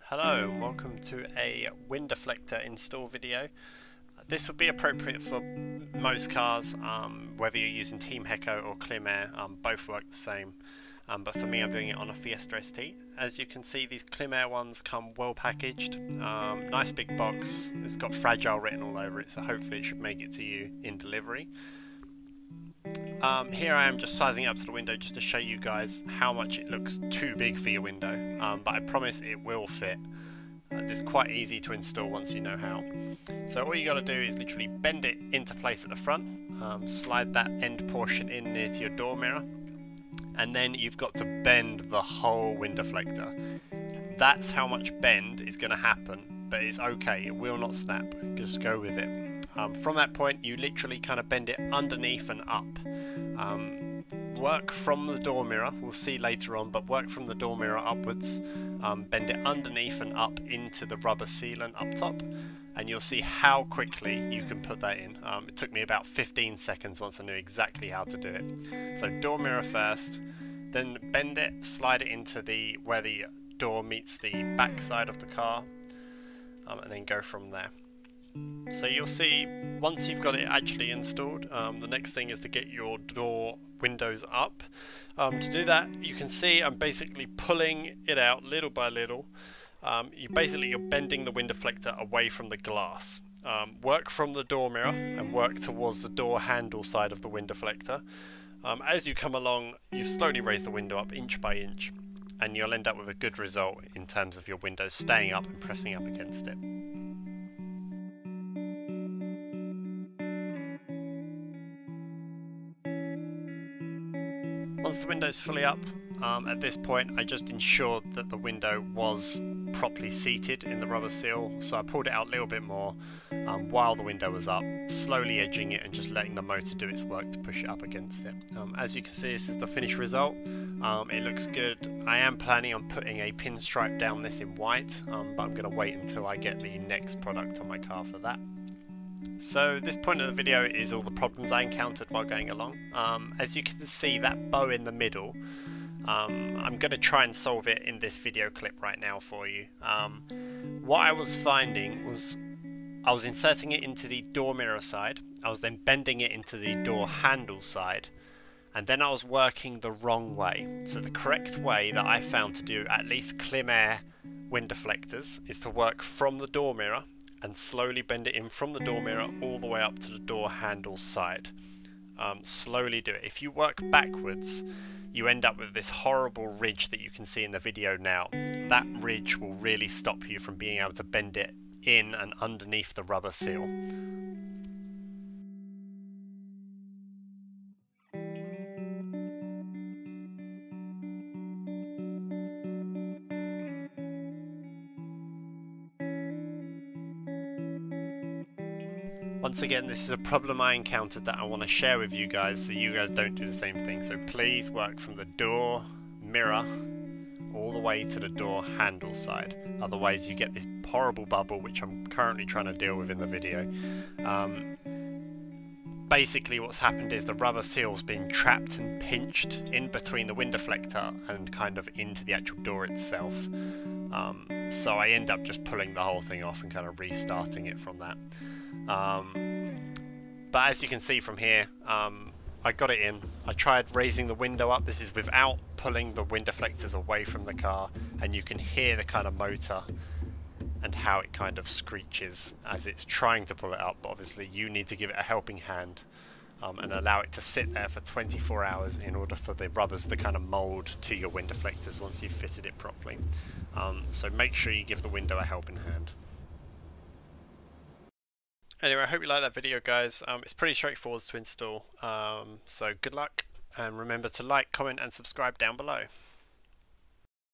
Hello and welcome to a wind deflector install video. This would be appropriate for most cars, whether you're using Team Heko or Climair, both work the same. But for me, I'm doing it on a Fiesta ST. As you can see, these Climair ones come well packaged, nice big box. It's got fragile written all over it, so hopefully it should make it to you in delivery. Here I am just sizing it up to the window just to show you guys how much it looks too big for your window, but I promise it will fit. It's quite easy to install once you know how. So all you got to do is literally bend it into place at the front, slide that end portion in near to your door mirror, and then you've got to bend the whole wind deflector. That's how much bend is going to happen, but it's okay, it will not snap, just go with it. From that point you literally kind of bend it underneath and up. Work from the door mirror, we'll see later on, but work from the door mirror upwards, bend it underneath and up into the rubber sealant up top, and you'll see how quickly you can put that in. It took me about 15 seconds once I knew exactly how to do it. So door mirror first, then bend it, slide it into where the door meets the back side of the car, and then go from there. So you'll see once you've got it actually installed, the next thing is to get your door windows up. To do that, you can see I'm basically pulling it out little by little. You're bending the wind deflector away from the glass. Work from the door mirror and work towards the door handle side of the wind deflector. As you come along, you slowly raise the window up inch by inch, and you'll end up with a good result in terms of your windows staying up and pressing up against it. Once the window's fully up, at this point I just ensured that the window was properly seated in the rubber seal, so I pulled it out a little bit more while the window was up, slowly edging it and just letting the motor do its work to push it up against it. As you can see, this is the finished result. It looks good. I am planning on putting a pinstripe down this in white, but I'm going to wait until I get the next product on my car for that. So this point of the video is all the problems I encountered while going along. As you can see, that bow in the middle, I'm going to try and solve it in this video clip right now for you. What I was finding was I was inserting it into the door mirror side, I was then bending it into the door handle side, and then I was working the wrong way. So the correct way that I found to do at least Climair wind deflectors is to work from the door mirror and slowly bend it in from the door mirror all the way up to the door handle side. Slowly do it. If you work backwards, you end up with this horrible ridge that you can see in the video now. That ridge will really stop you from being able to bend it in and underneath the rubber seal. Once again, this is a problem I encountered that I want to share with you guys so you guys don't do the same thing. So please work from the door mirror all the way to the door handle side. Otherwise you get this horrible bubble, which I'm currently trying to deal with in the video. Basically what's happened is the rubber seal's been trapped and pinched in between the wind deflector and kind of into the actual door itself. So I end up just pulling the whole thing off and kind of restarting it from that. But as you can see from here, I got it in. I tried raising the window up. This is without pulling the wind deflectors away from the car, and you can hear the kind of motor and how it kind of screeches as it's trying to pull it up. But obviously you need to give it a helping hand and allow it to sit there for 24 hours in order for the rubbers to kind of mould to your wind deflectors once you've fitted it properly. So make sure you give the window a helping hand. Anyway, I hope you like that video, guys. It's pretty straightforward to install, so good luck, and remember to like, comment and subscribe down below.